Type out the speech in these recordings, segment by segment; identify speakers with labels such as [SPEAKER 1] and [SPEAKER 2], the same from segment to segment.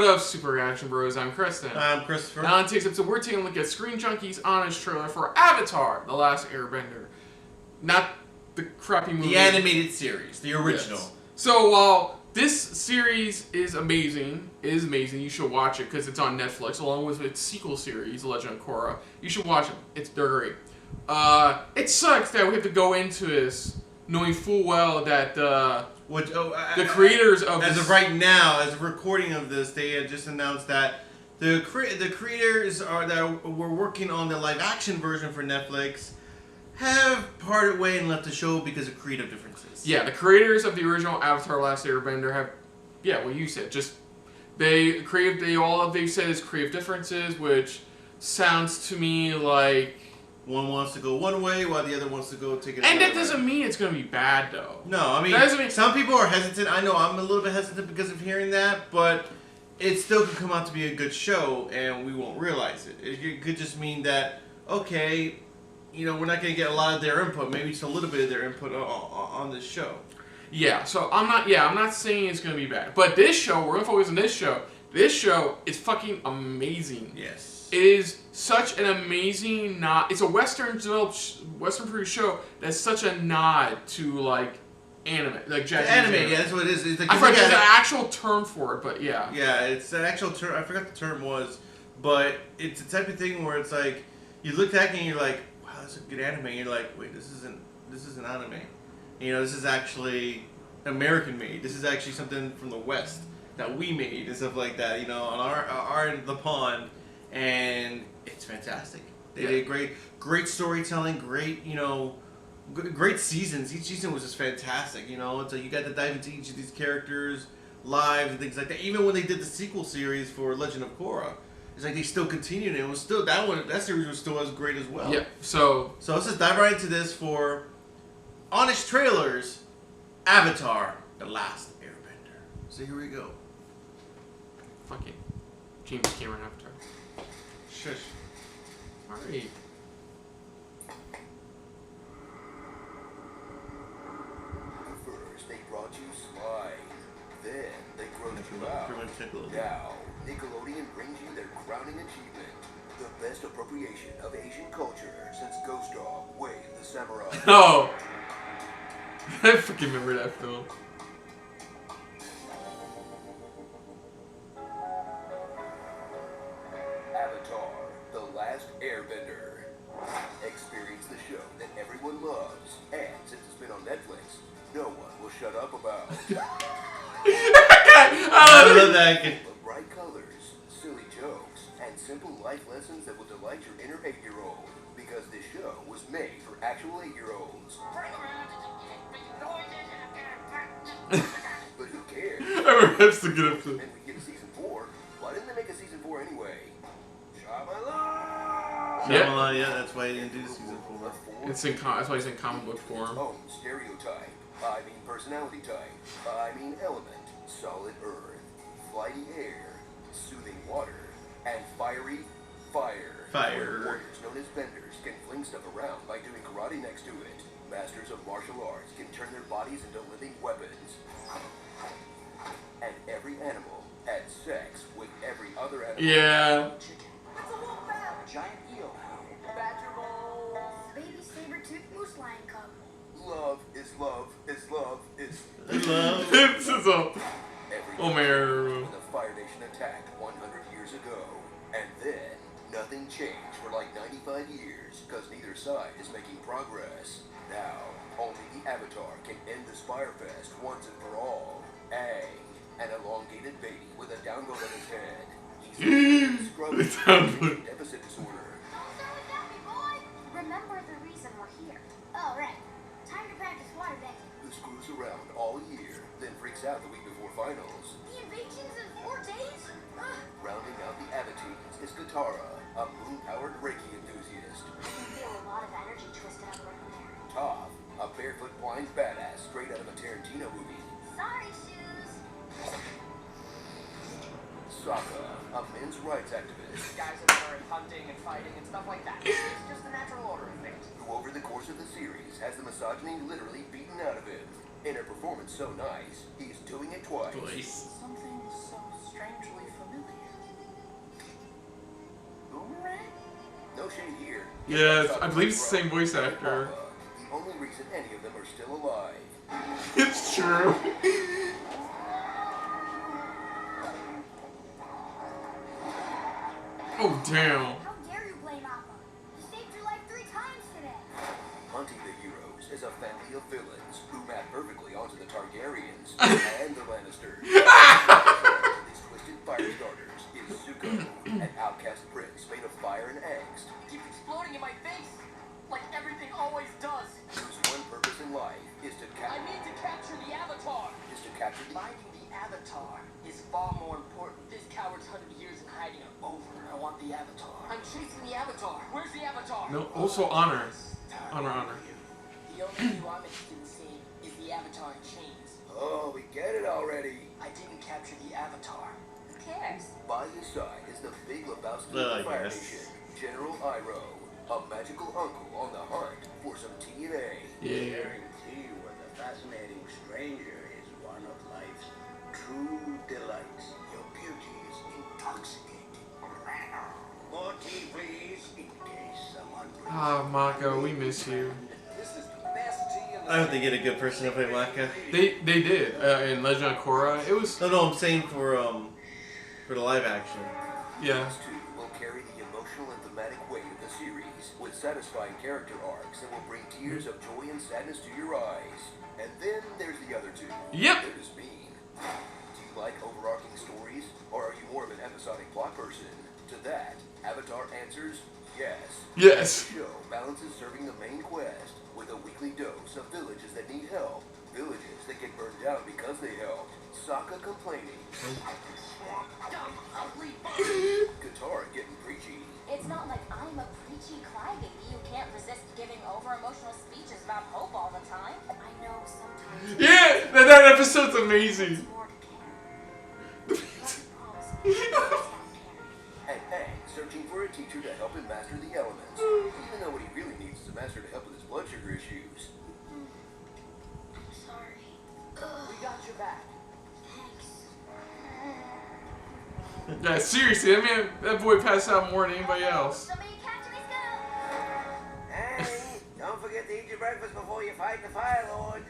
[SPEAKER 1] up, Super Reaction Bros? I'm Kristen.
[SPEAKER 2] I'm Christopher.
[SPEAKER 1] Now on today's episode, we're taking a look at Screen Junkie's honest trailer for Avatar: The Last Airbender. Not the crappy movie.
[SPEAKER 2] The animated series, the original.
[SPEAKER 1] Yes. So while this series is amazing, you should watch it because it's on Netflix along with its sequel series, Legend of Korra. You should watch it. They're great. It sucks that we have to go into this knowing full well that the creators of
[SPEAKER 2] as of right now, as a recording of this, they had just announced that the creators that were working on the live action version for Netflix have parted way and left the show because of creative differences.
[SPEAKER 1] Yeah, the creators of the original Avatar: Last Airbender have, what you said, all they've said is creative differences, which sounds to me like
[SPEAKER 2] one wants to go one way while the other wants to go take it
[SPEAKER 1] another way. And that doesn't mean it's going to be bad, though.
[SPEAKER 2] No, I mean, some people are hesitant. I know I'm a little bit hesitant because of hearing that, but it still could come out to be a good show, and we won't realize it. It could just mean that, okay, we're not going to get a lot of their input, maybe just a little bit of their input on this show.
[SPEAKER 1] Yeah, so I'm not saying it's going to be bad. But this show, we're going to focus on this show. This show is fucking amazing.
[SPEAKER 2] Yes.
[SPEAKER 1] It is such an amazing nod. It's a Western produced show that's such a nod to, like, anime. Like Japanese anime.
[SPEAKER 2] Yeah, that's what it is. It's like,
[SPEAKER 1] I forgot there's an actual term for it, but yeah.
[SPEAKER 2] Yeah, it's an actual term. I forgot the term was. But it's the type of thing where it's like, you look back and you're like, wow, that's a good anime. And you're like, wait, this isn't anime. This is actually American made. This is actually something from the West that we made and stuff like that, on our end of the pond. And it's fantastic. They did great storytelling, great seasons. Each season was just fantastic, So you got to dive into each of these characters' lives and things like that. Even when they did the sequel series for Legend of Korra, it's like they still continued. And it was still that series was still as great as well.
[SPEAKER 1] Yeah. So
[SPEAKER 2] let's just dive right into this for honest trailers. Avatar: The Last Airbender. So here we go.
[SPEAKER 1] Fucking James Cameron Avatar.
[SPEAKER 2] Shush.
[SPEAKER 1] Sorry.
[SPEAKER 3] First, they brought you slime. Then, they grown you out. Now, Nickelodeon brings you their crowning achievement. The best appropriation of Asian culture since Ghost Dog, Wade the Samurai.
[SPEAKER 1] Oh! I freaking remember that film.
[SPEAKER 3] Avatar: The Last Airbender. Experience the show that everyone loves, and since it's been on Netflix, no one will shut up about.
[SPEAKER 1] I love that.
[SPEAKER 3] But bright colors, silly jokes, and simple life lessons that will delight your inner 8-year-old. Because this show was made for actual 8-year-olds. But who cares?
[SPEAKER 1] I remember to get up to.
[SPEAKER 3] And we get a season 4. Why didn't they make a season 4 anyway?
[SPEAKER 2] Yeah, that's why he didn't do season 4.
[SPEAKER 1] That's why he's in comic book form.
[SPEAKER 3] Oh, stereotype. I mean personality type. I mean element. Solid earth. Flighty air. Soothing water. And fiery fire.
[SPEAKER 2] Fire.
[SPEAKER 3] Warriors known as benders can fling stuff around by doing karate next to it. Masters of martial arts can turn their bodies into living weapons. And every animal had sex with every other animal.
[SPEAKER 1] Yeah.
[SPEAKER 4] It's a wolf bat. A giant eel. Badger bowl. Baby saber-tooth moose lion cub.
[SPEAKER 3] Love is love is love is
[SPEAKER 2] love.
[SPEAKER 1] This is a
[SPEAKER 3] Omer. The Fire Nation attacked 100 years ago. And then nothing changed for like 95 years because neither side is making progress. Now, only the Avatar can end the Spire Fest once and for all. Aang, an elongated baby with a downvote on his head. He's scrubbing deficit disorder.
[SPEAKER 4] Remember the reason we're here. Oh, right. Time to practice waterbending.
[SPEAKER 3] Who screws around all year, then freaks out the week before finals.
[SPEAKER 4] The invasion's in 4 days?
[SPEAKER 3] Rounding out the Avateens is Katara, a moon-powered Reiki enthusiast.
[SPEAKER 4] I can feel a lot of energy twisted up around there.
[SPEAKER 3] Toph, a barefoot blind badass straight out of a Tarantino movie.
[SPEAKER 4] Sorry, shoes.
[SPEAKER 3] Sokka, a men's rights activist.
[SPEAKER 5] Guys that are hunting and fighting and stuff like that. It's just the natural order of things.
[SPEAKER 3] Who over the course of the series has the misogyny literally beaten out of him. In a performance so nice, he's doing it twice.
[SPEAKER 5] Something so strangely familiar.
[SPEAKER 3] no shade here.
[SPEAKER 1] Yeah, I believe it's the same voice actor.
[SPEAKER 3] The only reason any of them are still alive.
[SPEAKER 1] It's true. Oh, damn.
[SPEAKER 4] How dare you blame Appa? He saved your life 3 times today.
[SPEAKER 3] Hunting the Heroes is a family of villains who map perfectly onto the Targaryens and the Lannisters. These twisted fire starters is Zuko, an outcast prince made of fire and angst,
[SPEAKER 5] It keeps exploding in my face, like everything always does.
[SPEAKER 3] whose one purpose in life is to
[SPEAKER 5] I need to capture the Avatar.
[SPEAKER 3] capture the
[SPEAKER 5] Finding the Avatar is far more important. This coward's 100 years in hiding are over. I want the Avatar. I'm chasing the Avatar. Where's the Avatar?
[SPEAKER 1] No, also honor. Honor.
[SPEAKER 5] The only new I'm interested in seeing is the Avatar in chains.
[SPEAKER 3] Oh, we get it already.
[SPEAKER 5] I didn't capture the Avatar.
[SPEAKER 4] Who cares?
[SPEAKER 3] By his side is the big Lebowski
[SPEAKER 2] Well, I
[SPEAKER 3] of the Fire
[SPEAKER 2] guess.
[SPEAKER 3] Nation, General Iroh, a magical uncle on the hunt for some TNA.
[SPEAKER 1] Yeah.
[SPEAKER 6] Guarantee you what the fascinating stranger is one of life's true delights.
[SPEAKER 3] Your beauty is intoxicating.
[SPEAKER 6] More tea, please, in case someone brings
[SPEAKER 1] Ah, Mako, we miss you.
[SPEAKER 5] This is the best tea in the
[SPEAKER 2] I hope they get a good person to play Maka.
[SPEAKER 1] They did in Legend of Korra. It was
[SPEAKER 2] No, I'm saying for the live action.
[SPEAKER 1] yeah.
[SPEAKER 3] These two will carry the emotional and thematic weight of the series with satisfying character arcs that will bring tears of joy and sadness to your eyes. And then there's the other two.
[SPEAKER 1] Yep.
[SPEAKER 3] They're just mean. Do you like overarching stories, or are you more of an episodic plot person? To that, Avatar answers yes.
[SPEAKER 1] Yes.
[SPEAKER 3] The show balances serving the main quest with a weekly dose of villages that need help, villages that get burned down because they helped, Sokka complaining,
[SPEAKER 5] dumb, ugly
[SPEAKER 3] Katara getting preachy,
[SPEAKER 4] It's not like I'm a preachy crybaby who can't resist giving over-emotional speeches about hope all the time. I know sometimes
[SPEAKER 1] Yeah, that episode's amazing.
[SPEAKER 4] there's more to care. But promise me you'll stop caring.
[SPEAKER 3] and Aang searching for a teacher to help him master the elements, even though what he really needs is a master to help with his blood sugar issues.
[SPEAKER 4] I'm sorry.
[SPEAKER 5] We got your back.
[SPEAKER 4] Thanks.
[SPEAKER 1] Yeah, seriously, that boy passed out more than anybody else.
[SPEAKER 4] Somebody catch me, Scoop!
[SPEAKER 6] Hey, don't forget to eat your breakfast before you fight the Fire Lord.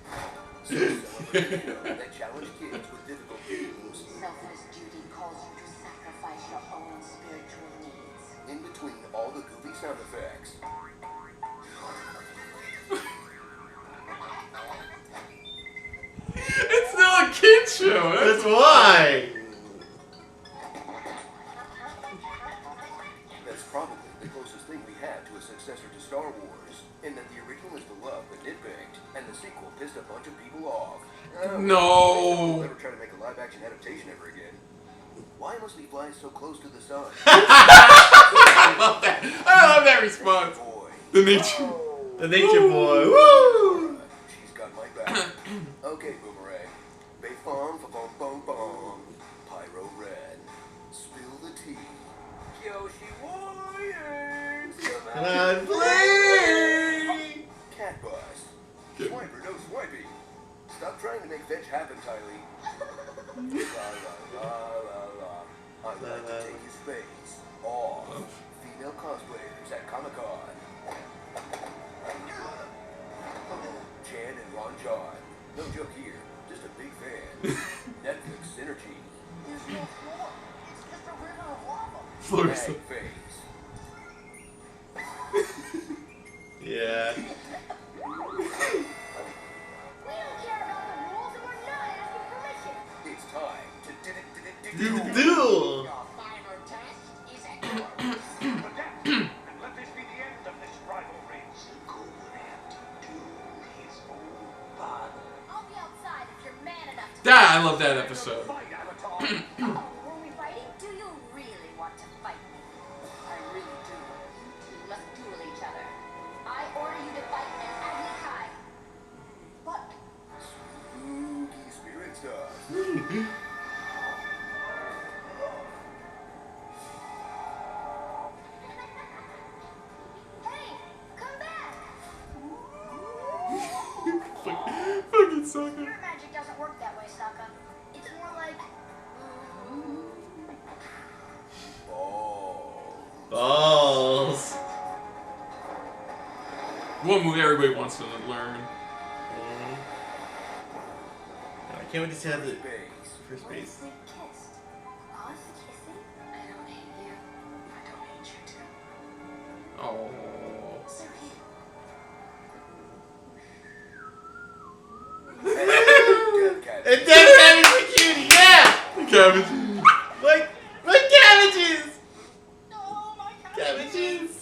[SPEAKER 3] So celebrate a show that challenge kids with difficult themes
[SPEAKER 4] Selfless duty calls you to sacrifice your own spiritual needs.
[SPEAKER 3] in between all the goofy sound effects.
[SPEAKER 1] It's still a kid show.
[SPEAKER 2] That's why.
[SPEAKER 3] That's probably the closest thing we have to a successor to Star Wars, in that the original is beloved but nitpicked, and the sequel pissed a bunch of people off.
[SPEAKER 1] No.
[SPEAKER 3] Never try to make a live-action adaptation ever again. Why must we fly so close to the sun?
[SPEAKER 1] I love that response.
[SPEAKER 3] Boy.
[SPEAKER 1] The nature.
[SPEAKER 2] The Nature Boy. Woo!
[SPEAKER 3] She's got my back. Okay, Boomerang. Bay Fong, fa bong bong. Pyro Red. Spill the tea.
[SPEAKER 6] Yoshi Warriors!
[SPEAKER 2] And I play.
[SPEAKER 3] Cat Bus. Swiper, no swiping. Stop trying to make fetch happen, Tylee. La la la la la. I'd like to take his face off. Female cosplayers at Comic-Con. Chan and Ron John. No joke here. Just a big fan. Netflix synergy.
[SPEAKER 5] There's no floor. It's just a river of lava.
[SPEAKER 1] Floors.
[SPEAKER 3] Mag face.
[SPEAKER 2] Yeah.
[SPEAKER 4] We don't care about the rules and we're not asking permission.
[SPEAKER 3] It's time to
[SPEAKER 2] Duel.
[SPEAKER 5] Your final task is at yours.
[SPEAKER 6] Adapt, and let this be the end of this rivalry. Go and do his own father.
[SPEAKER 4] I'll be outside if you're man enough to
[SPEAKER 1] I love that episode.
[SPEAKER 6] Fight, Avatar!
[SPEAKER 4] Oh, were we fighting? Do you really want to fight me?
[SPEAKER 5] I really do.
[SPEAKER 4] You two must duel each other. I order you to fight at Agni Kai. What?
[SPEAKER 3] spooky spirit stuff.
[SPEAKER 4] Hey, come back!
[SPEAKER 1] Fucking sucker.
[SPEAKER 4] Spirit magic doesn't work that way, Sokka. It's more like...
[SPEAKER 3] Oh.
[SPEAKER 2] Balls.
[SPEAKER 1] One movie everybody wants to learn.
[SPEAKER 2] I can't wait to see how the
[SPEAKER 3] Space.
[SPEAKER 2] first base.
[SPEAKER 4] They kissed. Us kissing?
[SPEAKER 5] I don't hate you. I don't hate you too.
[SPEAKER 1] Oh.
[SPEAKER 4] Sorry.
[SPEAKER 2] And Dead Cabbage the cutie, yeah!
[SPEAKER 1] Cabbage.
[SPEAKER 2] Like cabbages!
[SPEAKER 5] Oh, my
[SPEAKER 2] Cabbages!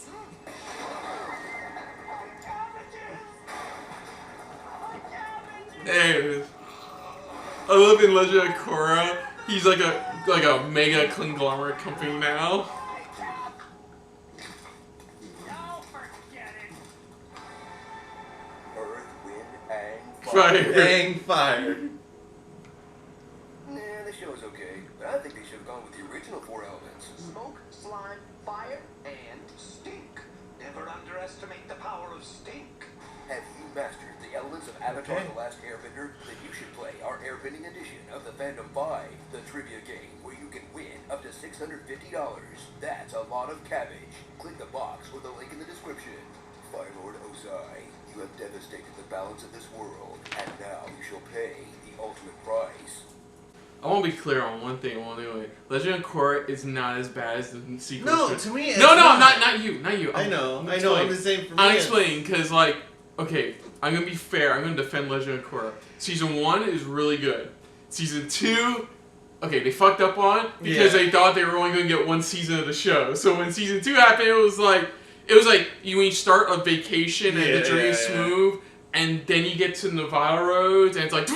[SPEAKER 1] There it is. I love in Legend of Korra. He's like a mega conglomerate company now.
[SPEAKER 6] Now forget it.
[SPEAKER 3] Earth, wind, and
[SPEAKER 1] Fire.
[SPEAKER 2] Dang fire.
[SPEAKER 3] Nah, the show's okay. But I think they should have gone with the original 4 elements.
[SPEAKER 5] Smoke, slime, fire, and stink.
[SPEAKER 6] Never underestimate the power of stink.
[SPEAKER 3] Have you mastered the elements of Avatar:
[SPEAKER 2] Okay.
[SPEAKER 3] The Last Airbender? Then you should play our airbending edition of the Fandom 5, the trivia game where you can win up to $650. That's a lot of cabbage. Click the box with the link in the description. Fire Lord Ozai, you have devastated the balance of this world, and now you shall pay the ultimate price.
[SPEAKER 1] I want to be clear on one thing. Legend of Korra is not as bad as the sequel.
[SPEAKER 2] No, to me, it's
[SPEAKER 1] No,
[SPEAKER 2] not.
[SPEAKER 1] not you.
[SPEAKER 2] I know.
[SPEAKER 1] I'm
[SPEAKER 2] I'm the same for me.
[SPEAKER 1] I'm explaining because, like, okay, I'm gonna be fair. I'm gonna defend Legend of Korra. Season 1 is really good. Season 2, okay, they fucked up on because they thought they were only gonna get one season of the show. So when season 2 happened, it was like you start a vacation and the journey is smooth, and then you get to Nevada roads, and it's like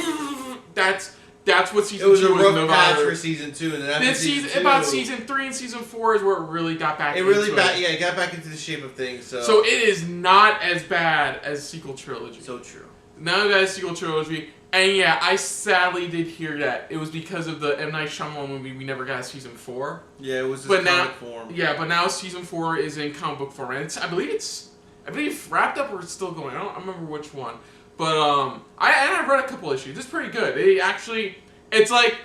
[SPEAKER 1] that's what season 2 was.
[SPEAKER 2] It was a rough
[SPEAKER 1] Nevada
[SPEAKER 2] patch for
[SPEAKER 1] roads.
[SPEAKER 2] season 2, and then after
[SPEAKER 1] Then
[SPEAKER 2] season 2,
[SPEAKER 1] season 3 and season 4 is where it really got back.
[SPEAKER 2] it got back into the shape of things.
[SPEAKER 1] So it is not as bad as sequel trilogy.
[SPEAKER 2] So true.
[SPEAKER 1] None of that is sequel trilogy. And yeah, I sadly did hear that it was because of the M. Night Shyamalan movie we never got season 4.
[SPEAKER 2] Yeah, it was just
[SPEAKER 1] But
[SPEAKER 2] comic form.
[SPEAKER 1] Yeah, but now season 4 is in comic book form, and I believe wrapped up or it's still going. I don't remember which one. But I read a couple issues. It's pretty good. It's like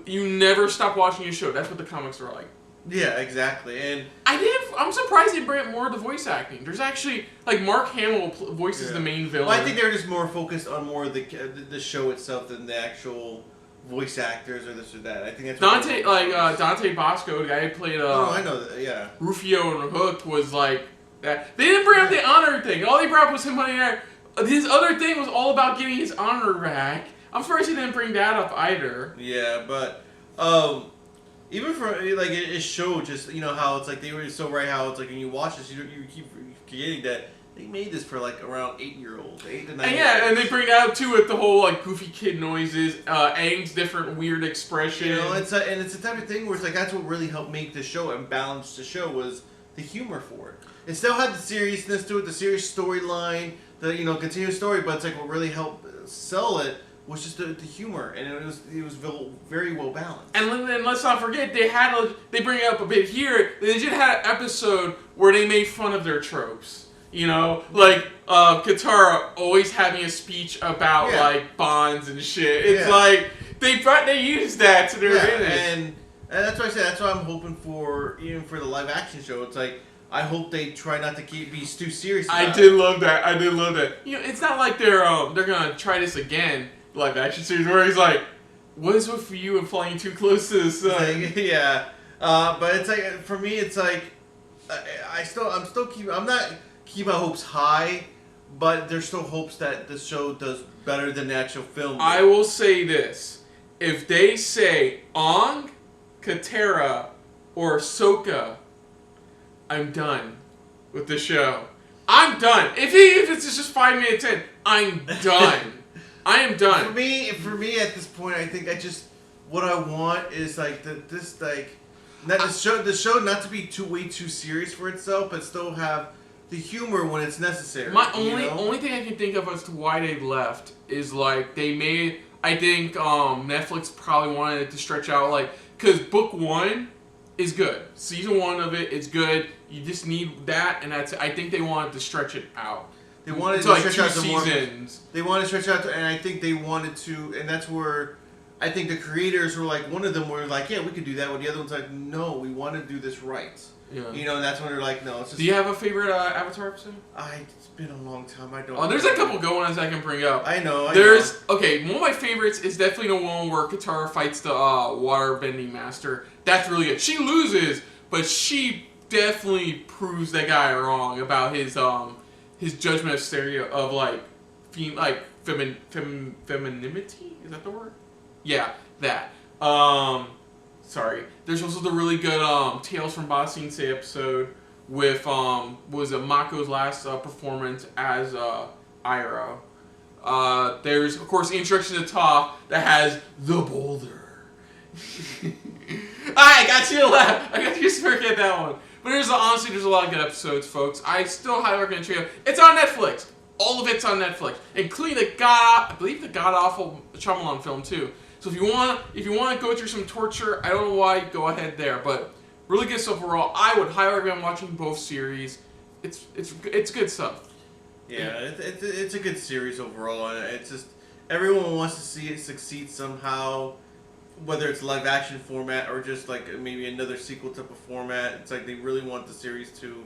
[SPEAKER 1] you never stop watching a show. That's what the comics are like.
[SPEAKER 2] Yeah, exactly. And
[SPEAKER 1] I'm surprised they bring up more of the voice acting. There's actually like Mark Hamill voices the main villain.
[SPEAKER 2] well, I think they're just more focused on more of the show itself than the actual voice actors or this or that. I think that's what
[SPEAKER 1] Dante Bosco, the guy who played
[SPEAKER 2] I know that. Yeah.
[SPEAKER 1] Rufio and Hook, was like that. They didn't bring up the honor thing. All they brought up was him putting there. His other thing was all about getting his honor back. I'm surprised he didn't bring that up either.
[SPEAKER 2] Yeah, but even for like it showed just how it's like they were so right how it's like when you watch this you keep forgetting that they made this for like around 8-year-olds, 8 to 9.
[SPEAKER 1] And yeah, and they bring that up too with the whole like goofy kid noises, Aang's different weird expression.
[SPEAKER 2] It's the type of thing where it's like that's what really helped make the show and balance the show was the humor for it. It still had the seriousness to it, the serious storyline, the continuous story, but it's like what really helped sell it was just the humor, and it was very well balanced.
[SPEAKER 1] And let's not forget they bring it up a bit here. They just had an episode where they made fun of their tropes. Like Katara always having a speech about like bonds and shit. It's like they used that to their advantage.
[SPEAKER 2] And that's why I said that's what I'm hoping for, even for the live action show. It's like I hope they try not to be too serious.
[SPEAKER 1] I did love that. It's not like they're gonna try this again. Live action series where he's like, what is with you and flying too close to the sun?
[SPEAKER 2] But it's like for me, it's like I'm not keeping my hopes high, but there's still hopes that the show does better than the actual film.
[SPEAKER 1] I will say this: if they say Aang, Katara, or Ahsoka, I'm done with the show. I'm done. If it's just 5 minutes in, I'm done. I am done.
[SPEAKER 2] For me, at this point, I think what I want is like the show not to be way too serious for itself, but still have the humor when it's necessary.
[SPEAKER 1] My only thing I can think of as to why they left is like they made. I think Netflix probably wanted it to stretch out because book 1 is good. Season 1 of it is good. You just need that, and that's it. I think they wanted to stretch it out.
[SPEAKER 2] They wanted
[SPEAKER 1] to
[SPEAKER 2] stretch out to
[SPEAKER 1] seasons.
[SPEAKER 2] They wanted to stretch out, and I think they wanted to, and that's where I think the creators were like, one of them were like, yeah, we could do that. But the other one's like, no, we want to do this right.
[SPEAKER 1] Yeah.
[SPEAKER 2] You know, and that's when they're like, no, it's just...
[SPEAKER 1] Do you have a favorite Avatar episode?
[SPEAKER 2] It's been a long time. I don't...
[SPEAKER 1] Oh, there's a couple good ones I can bring up.
[SPEAKER 2] I know.
[SPEAKER 1] Okay, one of my favorites is definitely the one where Katara fights the water-bending master. That's really good. She loses, but she definitely proves that guy wrong about his judgment of stereo of femininity. Is that the word? Yeah, that. Sorry. There's also the really good Tales from Ba Sing Se episode with was it Mako's last performance as Iroh. There's of course the introduction to Toph that has the boulder. I got you to laugh. I got you to forget that one. But honestly, there's a lot of good episodes, folks. I still highly recommend it. It's on Netflix. All of it's on Netflix, including the god-awful Shyamalan film too. So if you want to go through some torture, I don't know why, go ahead there. But really good stuff overall. I would highly recommend watching both series. It's good stuff.
[SPEAKER 2] Yeah, it's a good series overall, and it's just everyone wants to see it succeed somehow, whether it's live action format or just like maybe another sequel type of format. It's like they really want the series to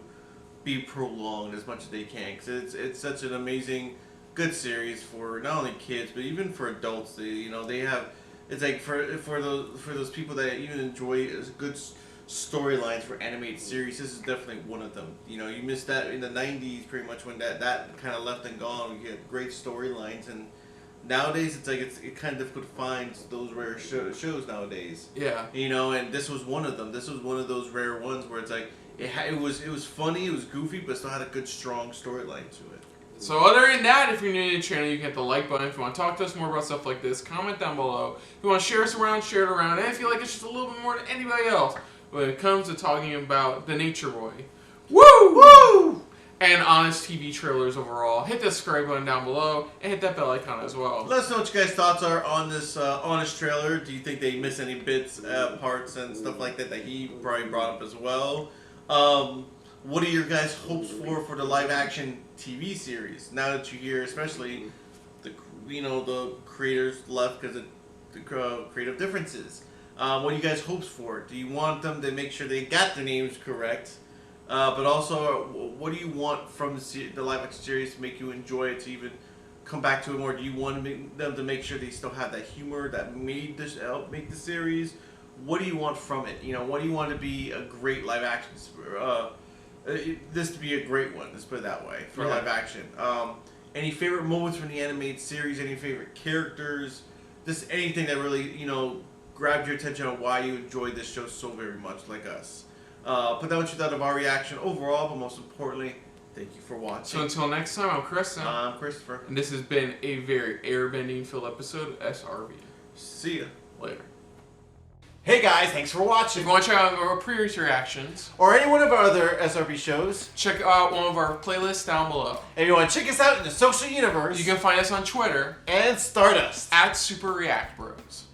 [SPEAKER 2] be prolonged as much as they can, because it's such an amazing, good series for not only kids but even for adults. They have, it's like for those people that even enjoy good storylines for animated series. This is definitely one of them. You missed that in the 90s pretty much when that kind of left and gone. We get great storylines, and nowadays it's like it's kind of difficult to find those rare shows nowadays.
[SPEAKER 1] Yeah.
[SPEAKER 2] And this was one of them. This was one of those rare ones where it's like it was funny, it was goofy, but still had a good strong storyline to it.
[SPEAKER 1] So other than that, if you're new to the channel, you can hit the like button. If you want to talk to us more about stuff like this, comment down below. If you want to share us around, share it around. And if you like us just a little bit more than anybody else when it comes to talking about the Nature Boy. Woo! Woo! And honest TV trailers overall. Hit the subscribe button down below and hit that bell icon as well.
[SPEAKER 2] Let us know what you guys' thoughts are on this honest trailer. Do you think they miss any bits, parts, and stuff like that he probably brought up as well? What are your guys' hopes for the live action TV series? Now that you hear, especially the creators left because of the creative differences. What are you guys' hopes for? Do you want them to make sure they got their names correct? But also, what do you want from the live action series to make you enjoy it, to even come back to it more? Do you want them to make sure they still have that humor that made this help make the series? What do you want from it? What do you want to be a great live action? This to be a great one. Let's put it that way for live action. Any favorite moments from the animated series? Any favorite characters? Just anything that really grabbed your attention on why you enjoyed this show so very much, like us. Put down what you thought of our reaction overall, but most importantly, thank you for watching.
[SPEAKER 1] So until next time, I'm Chris.
[SPEAKER 2] I'm Christopher.
[SPEAKER 1] And this has been a very airbending filled episode of SRB.
[SPEAKER 2] See ya.
[SPEAKER 1] Later.
[SPEAKER 7] Hey guys, thanks for watching.
[SPEAKER 1] If you want to check out our previous reactions,
[SPEAKER 7] or any one of our other SRB shows,
[SPEAKER 1] check out one of our playlists down below.
[SPEAKER 7] If you want to check us out in the social universe,
[SPEAKER 1] you can find us on Twitter
[SPEAKER 7] and Stardust
[SPEAKER 1] @SuperReactBros.